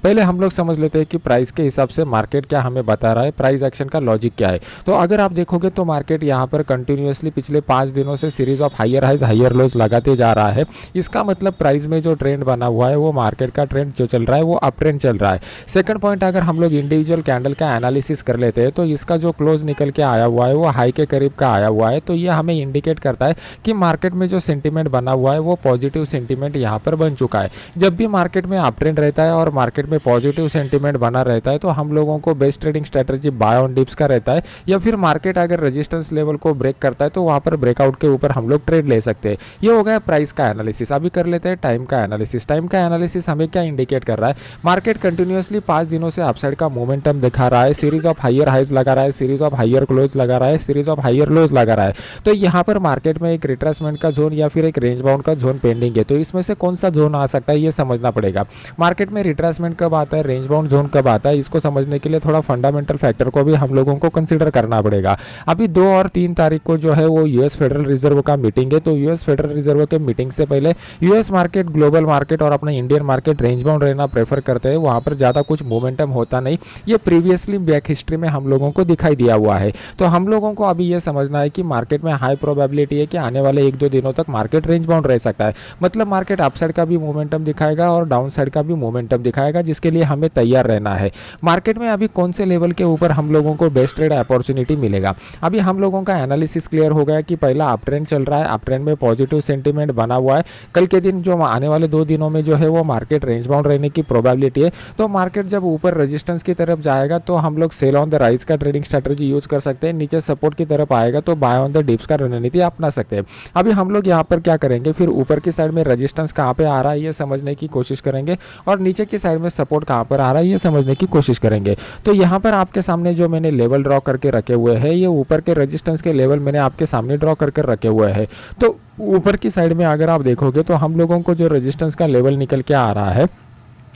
पहले हम लोग समझ लेते हैं कि प्राइस के हिसाब से मार्केट क्या हमें बता रहा है, प्राइस एक्शन का लॉजिक क्या है। तो अगर आप देखोगे तो मार्केट यहाँ पर कंटिन्यूअसली पिछले 5 दिनों से series of higher highs higher lows लगाते जा रहा है। इसका मतलब प्राइस में जो ट्रेंड बना हुआ है वो मार्केट का ट्रेंड जो चल रहा है वो अप ट्रेंड चल रहा है। सेकंड पॉइंट, अगर हम लोग इंडिविजुअल कैंडल का एनालिसिस कर लेते हैं तो इसका जो क्लोज निकल के आया हुआ है वो हाई के करीब का आया हुआ है। तो ये हमें इंडिकेट करता है कि मार्केट में जो सेंटीमेंट बना हुआ है वो पॉजिटिव सेंटीमेंट यहाँ पर बन चुका है। जब भी मार्केट में अप ट्रेंड रहता है और मार्केट में पॉजिटिव सेंटीमेंट बना रहता है तो हम लोगों को best trading strategy buy on dips का रहता है, या फिर मार्केट अगर रेजिस्टेंस लेवल को ब्रेक करता है तो वहाँ पर ब्रेकआउट के ऊपर हम लोग ट्रेड ले सकते हैं। ये हो गया प्राइस का एनालिसिस। अभी कर लेते हैं टाइम का एनालिसिस। टाइम का एनालिसिस हमें क्या इंडिकेट कर रहा है, मार्केट कंटिन्यूअसली 5 दिनों से अपसाइड का मोमेंटम दिखा रहा है, सीरीज ऑफ हायर हाइज लगा रहा है, सीरीज ऑफ हायर क्लोज लगा रहा है, सीरीज ऑफ हायर लोज लगा रहा है। तो यहाँ पर मार्केट में एक रिट्रेसमेंट का जोन या फिर एक रेंज बाउंड का जोन पेंडिंग है। तो इसमें से कौन सा जोन आ सकता है ये समझना पड़ेगा। मार्केट में रिट्रेसमेंट कब आता है, रेंज बाउंड जोन कब आता है, इसको समझने के लिए थोड़ा फंडामेंटल फैक्टर को भी हम लोगों को कंसीडर करना पड़ेगा। अभी 2 और 3 तारीख को जो है वो यूएस फेडरल रिजर्व का मीटिंग है। तो यूएस फेडरल रिजर्व के मीटिंग से पहले यूएस मार्केट, ग्लोबल मार्केट और अपना इंडियन मार्केट रेंज बाउंड रहना प्रेफर करते हैं। वहाँ पर ज़्यादा कुछ मोमेंटम होता नहीं। ये प्रीवियसली बैक हिस्ट्री में हम लोगों को दिखाई दिया हुआ है। तो हम लोगों को अभी ये समझना है कि मार्केट में हाई प्रोबेबिलिटी है कि आने वाले 1-2 दिनों तक मार्केट रेंज बाउंड रह सकता है। मतलब मार्केट अपसाइड का भी मोमेंटम दिखाएगा और डाउन साइड का भी मोमेंटम दिखाएगा, जिसके लिए हमें तैयार रहना है। मार्केट में अभी कौन से लेवल के ऊपर हम लोगों को बेस्ट ट्रेड अपॉर्चुनिटी मिलेगा। अभी हम लोगों का एनालिसिस क्लियर हो गया कि पहला अप ट्रेंड चल रहा है, अप ट्रेंड में पॉजिटिव सेंटीमेंट बना हुआ है। कल के दिन जो आने वाले 2 दिनों में जो है वो मार्केट रेंज बाउंड रहने की प्रोबेबिलिटी है। तो मार्केट जब ऊपर रेजिस्टेंस की तरफ जाएगा तो हम लोग सेल ऑन द राइज का ट्रेडिंग स्ट्रेटजी यूज कर सकते हैं। नीचे सपोर्ट की तरफ आएगा तो बाय ऑन द डिप्स का रणनीति अपना सकते हैं। अभी हम लोग यहाँ पर क्या करेंगे, फिर ऊपर की साइड में रेजिस्टेंस कहाँ पे आ रहा है ये समझने की कोशिश करेंगे और नीचे की साइड में सपोर्ट कहाँ पर आ रहा है ये समझने की कोशिश करेंगे। तो यहाँ पर आपके सामने जो मैंने लेवल ड्रॉ करके रखे हुए हैं, ये ऊपर के रेजिस्टेंस के लेवल मैंने आपके सामने ड्रॉ करके रखे हुए हैं। तो ऊपर की साइड में अगर आप देखोगे तो हम लोगों को जो रेजिस्टेंस का लेवल निकल के आ रहा है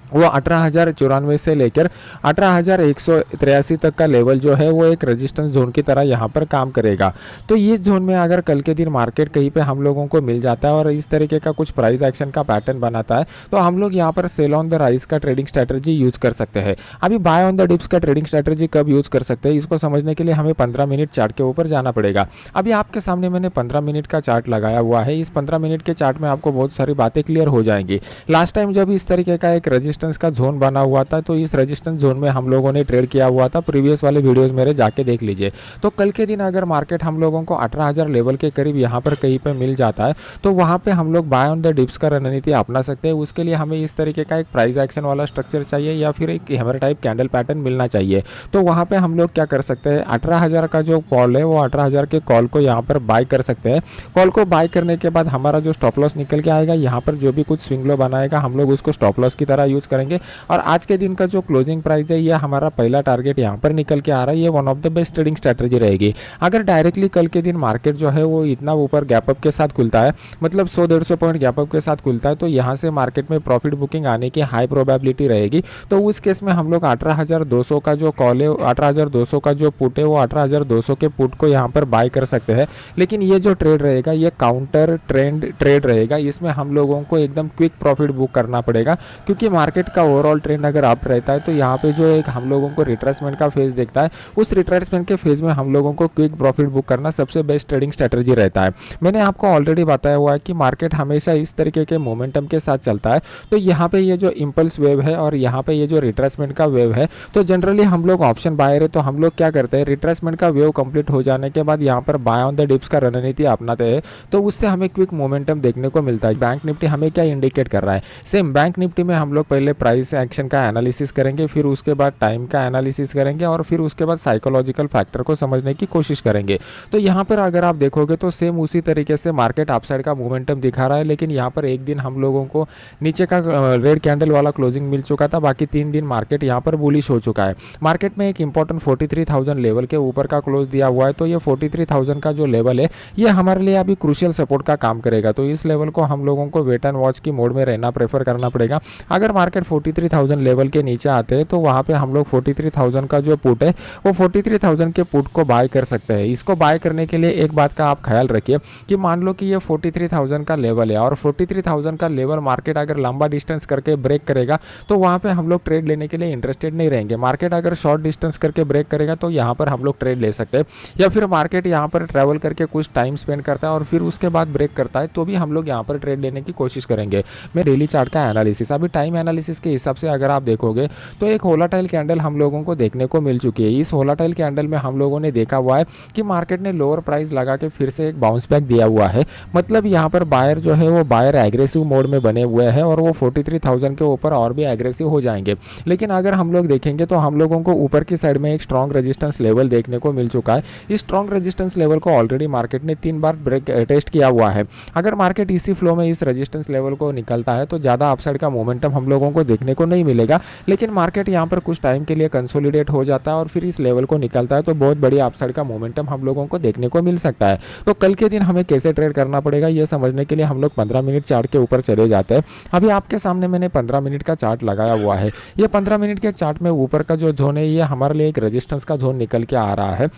वो 18,094 से लेकर 18,183 तक का लेवल जो है वो एक रेजिस्टेंस जोन की तरह यहाँ पर काम करेगा। तो ये जोन में अगर कल के दिन मार्केट कहीं पे हम लोगों को मिल जाता है और इस तरीके का कुछ प्राइस एक्शन का पैटर्न बनाता है तो हम लोग यहाँ पर सेल ऑन द राइज का ट्रेडिंग स्ट्रेटजी यूज कर सकते हैं। अभी बाय ऑन द डिप्स का ट्रेडिंग स्ट्रेटजी कब यूज कर सकते हैं इसको समझने के लिए हमें 15 मिनट चार्ट के ऊपर जाना पड़ेगा। अभी आपके सामने मैंने 15 मिनट का चार्ट लगाया हुआ है। इस 15 मिनट के चार्ट में आपको बहुत सारी बातें क्लियर हो जाएंगी। लास्ट टाइम जब इस तरीके का एक रेजिस्टेंस का जोन बना हुआ था तो इस रेजिस्टेंस जोन में हम लोगों ने ट्रेड किया हुआ था। प्रीवियस वाले वीडियोस मेरे जाके देख लीजिए। तो कल के दिन अगर मार्केट हम लोगों को 18,000 लेवल के करीब यहाँ पर कहीं पे मिल जाता है तो वहाँ पे हम लोग बाय ऑन द डिप्स का रणनीति अपना सकते हैं। उसके लिए हमें इस तरीके का एक प्राइस एक्शन वाला स्ट्रक्चर चाहिए या फिर एक हैमर टाइप कैंडल पैटर्न मिलना चाहिए। तो वहाँ पे हम लोग क्या कर सकते हैं, 18,000 का जो कॉल है वो 18,000 के कॉल को यहाँ पर बाय कर सकते हैं। कॉल को बाय करने के बाद हमारा जो स्टॉप लॉस निकल के आएगा, यहाँ पर जो भी कुछ स्विंग लो बनाएगा हम लोग उसको स्टॉप लॉस की तरह यूज करेंगे। और आज के दिन का जो क्लोजिंग प्राइस है ये हमारा पहला टारगेट यहाँ पर निकल के आ रहा है। ये one of the best trading strategy रहेगी। अगर डायरेक्टली कल के दिन मार्केट जो है वो इतना ऊपर गैप अप के साथ खुलता है, मतलब 100-150 पॉइंट गैप अप के साथ खुलता है, तो यहाँ से मार्केट में प्रॉफिट बुकिंग आने की हाई प्रोबेबिलिटी रहेगी। तो उस केस में हम लोग 18,200 का जो कॉल है, 18,200 का जो पुट है वो 18,200 के पुट को यहाँ पर बाय कर सकते हैं। लेकिन ये जो ट्रेड रहेगा ये काउंटर ट्रेंड ट्रेड रहेगा। इसमें हम लोगों को एकदम क्विक प्रॉफिट बुक करना पड़ेगा क्योंकि मार्केट का ओवरऑल ट्रेंड अगर अप रहता है तो यहाँ पे जो एक हम लोगों को रिट्रेसमेंट का फेज देखता है, उस रिट्रेसमेंट के फेज में हम लोगों को क्विक प्रॉफिट बुक करना सबसे बेस्ट ट्रेडिंग स्ट्रेटजी रहता है। मैंने आपको ऑलरेडी बताया हुआ है कि मार्केट हमेशा इस तरीके के मोमेंटम के साथ चलता है। तो यहाँ पे ये जो इंपल्स वेव है और यहाँ पे ये जो रिट्रेसमेंट का वेव है, तो जनरली हम लोग ऑप्शन बायर है तो हम लोग क्या करते हैं, रिट्रेसमेंट का वेव कंप्लीट हो जाने के बाद यहाँ पर बाय ऑन द डिप्स का रणनीति अपनाते हैं। तो उससे हमें क्विक मोमेंटम देखने को मिलता है। बैंक निफ्टी हमें क्या इंडिकेट कर रहा है, सेम बैंक निफ्टी में हम लोग पहले प्राइस एक्शन का एनालिसिस करेंगे, फिर उसके बाद टाइम का एनालिसिस करेंगे और फिर उसके बाद साइकोलॉजिकल फैक्टर को समझने की कोशिश करेंगे। तो यहाँ पर अगर आप देखोगे तो सेम उसी तरीके से मार्केट अपसाइड का मोमेंटम दिखा रहा है। लेकिन यहाँ पर एक दिन हम लोगों को नीचे का रेड कैंडल वाला क्लोजिंग मिल चुका था, बाकी 3 दिन मार्केट यहाँ पर बुलिश हो चुका है। मार्केट में एक इंपॉर्टेंट 43,000 लेवल के ऊपर का क्लोज दिया हुआ है। तो ये 43,000 का जो लेवल है ये हमारे लिए अभी क्रूशियल सपोर्ट का काम करेगा। तो इस लेवल को हम लोगों को वेट एंड वॉच की मोड में रहना प्रेफर करना पड़ेगा। अगर मार्केट मार्केट 43,000 लेवल के नीचे आते हैं तो वहाँ पे हम लोग 43,000 का जो पुट है वो 43,000 के पुट को बाय कर सकते हैं। इसको बाय करने के लिए एक बात का आप ख्याल रखिए कि मान लो कि ये 43,000 का लेवल है और 43,000 का लेवल मार्केट अगर लंबा डिस्टेंस करके ब्रेक करेगा तो वहाँ पे हम लोग ट्रेड लेने के लिए इंटरेस्टेड नहीं रहेंगे। मार्केट अगर शॉर्ट डिस्टेंस करके ब्रेक करेगा तो यहाँ पर हम लोग ट्रेड ले सकते हैं, या फिर मार्केट यहाँ पर ट्रैवल करके कुछ टाइम स्पेंड करता है और फिर उसके बाद ब्रेक करता है तो भी हम लोग यहाँ पर ट्रेड लेने की कोशिश करेंगे। मैं डेली चार्ट का एनालिसिस, अभी टाइम एनालिसिस के हिसाब से अगर आप देखोगे तो एक वोलेटाइल कैंडल हम लोगों को देखने को मिल चुकी है। इस वोलेटाइल कैंडल में हम लोगों ने देखा हुआ है कि मार्केट ने लोअर प्राइस लगा के फिर से एक बाउंस बैक दिया हुआ है। मतलब यहाँ पर बायर जो है वो बायर एग्रेसिव मोड में बने हुए हैं और वो 43,000 के ऊपर और भी एग्रेसिव हो जाएंगे। लेकिन अगर हम लोग देखेंगे तो हम लोगों को ऊपर की साइड में एक स्ट्रॉन्ग रेजिस्टेंस लेवल देखने को मिल चुका है। इस स्ट्रॉन्ग रेजिस्टेंस लेवल को ऑलरेडी मार्केट ने 3 बार ब्रेक टेस्ट किया हुआ है। अगर मार्केट इसी फ्लो में इस रेजिस्टेंस लेवल को निकलता है तो ज़्यादा अपसाइड का मोमेंटम हम लोगों को देखने को नहीं मिलेगा, लेकिन मार्केट यहाँ पर कुछ टाइम के लिए कंसोलिडेट हो जाता है और फिर इस लेवल को निकलता है तो बहुत बड़ी अपसाइड का मोमेंटम हम लोगों को देखने को मिल सकता है। तो कल के दिन हमें कैसे ट्रेड करना पड़ेगा ये समझने के लिए हम लोग 15 मिनट चार्ट के ऊपर चले जाते हैं। अभी आपके सामने मैंने 15 मिनट का चार्ट लगाया हुआ है। ये 15 मिनट के चार्ट में ऊपर का जो जोन है ये हमारे लिए एक रेजिस्टेंस का जोन निकल के आ रहा है।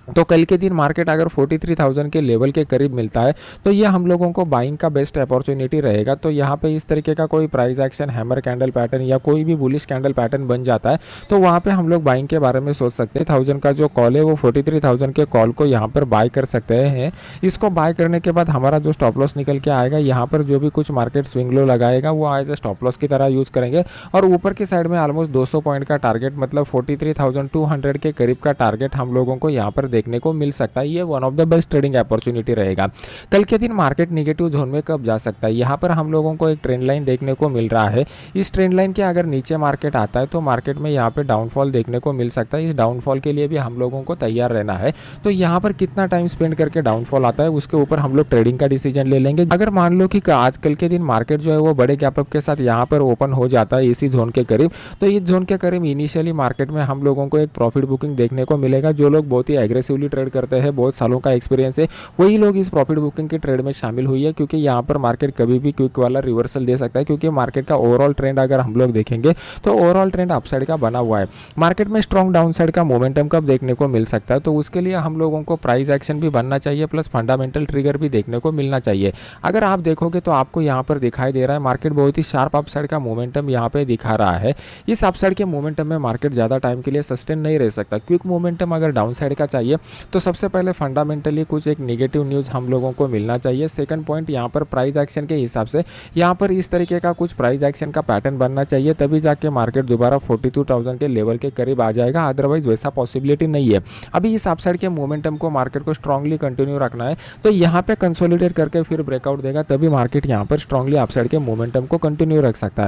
तो कल के दिन मार्केट अगर 43,000 के लेवल के करीब मिलता है तो ये हम लोगों को बाइंग का बेस्ट अपॉर्चुनिटी रहेगा। तो यहाँ पे इस तरीके का कोई price action, hammer candle pattern या कोई भी बुलिश कैंडल पैटर्न बन जाता है तो वहाँ पे हम लोग बाइंग के बारे में सोच सकते हैं। 1000 का जो कॉल है वो 43,000 के कॉल को यहाँ पर बाय कर सकते हैं। इसको बाय करने के बाद हमारा जो स्टॉप लॉस निकल के आएगा, यहाँ पर जो भी कुछ मार्केट स्विंग लो लगाएगा वो एज ए स्टॉप लॉस की तरह यूज़ करेंगे और ऊपर की साइड में ऑलमोस्ट 200 पॉइंट का टारगेट, मतलब 43,200 के करीब का टारगेट हम लोगों को यहाँ पर देखने को मिल सकता है। ये one of the best trading opportunity रहेगा। कल के दिन मार्केट नेगेटिव जोन में कब जा सकता है, यहाँ पर हम लोगों को एक ट्रेंड लाइन देखने को मिल रहा है। इस ट्रेंड लाइन के अगर नीचे मार्केट आता है तो मार्केट में यहाँ पे डाउनफॉल देखने को मिल सकता है। इस डाउनफॉल के लिए भी हम लोगों को तैयार रहना है। तो यहाँ पर कितना टाइम स्पेंड करके डाउनफॉल आता है उसके ऊपर हम लोग ट्रेडिंग का डिसीजन ले लेंगे। अगर मान लो कि आज कल के दिन मार्केट जो है वो बड़े गैप अप के साथ यहाँ पर ओपन हो जाता है इसी जोन के करीब, तो इस जोन के करीब इनिशियली मार्केट में हम लोगों को एक प्रॉफिट बुकिंग देखने को मिलेगा। जो लोग बहुत ही एग्रेसिवली ट्रेड करते हैं, बहुत सालों का एक्सपीरियंस है, वही लोग इस प्रॉफिट बुकिंग की ट्रेड में शामिल हुई है, क्योंकि यहाँ पर मार्केट कभी भी क्विक वाला रिवर्सल दे सकता है। क्योंकि मार्केट का ओवरऑल ट्रेंड अगर हम लोग देखेंगे तो ओवरऑल ट्रेंड अपसाइड का बना हुआ है। मार्केट में स्ट्रॉन्ग डाउनसाइड का मोमेंटम कब देखने को मिल सकता है, तो उसके लिए हम लोगों को प्राइस एक्शन भी बनना चाहिए प्लस फंडामेंटल ट्रिगर भी देखने को मिलना चाहिए। अगर आप देखोगे तो आपको यहाँ पर दिखाई दे रहा है मार्केट बहुत ही शार्प अपसाइड का मोमेंटम यहाँ पे दिखा रहा है। इस अपसाइड के मोमेंटम में मार्केट ज़्यादा टाइम के लिए सस्टेन नहीं रह सकता। क्विक मोमेंटम अगर डाउन साइड का चाहिए तो सबसे पहले फंडामेंटली कुछ एक नेगेटिव न्यूज़ हम लोगों को मिलना चाहिए। सेकंड पॉइंट, यहाँ पर प्राइस एक्शन के हिसाब से यहाँ पर इस तरीके का कुछ प्राइस एक्शन का पैटर्न बनना चाहिए, तभी जाके मार्केट दोबारा 42,000 के लेवल के करीब आ जाएगा। अदरवाइज वैसा पॉसिबिलिटी नहीं है। अभी इस अपसाइड के मोमेंटम को मार्केट को स्ट्रांगली कंटिन्यू रखना है, तो यहाँ पे कंसोलिडेट करके फिर ब्रेकआउट देगा, तभी मार्केट यहाँ पर स्ट्रांगली अपसाइड के मोमेंटम को कंटिन्यू रख सकता है।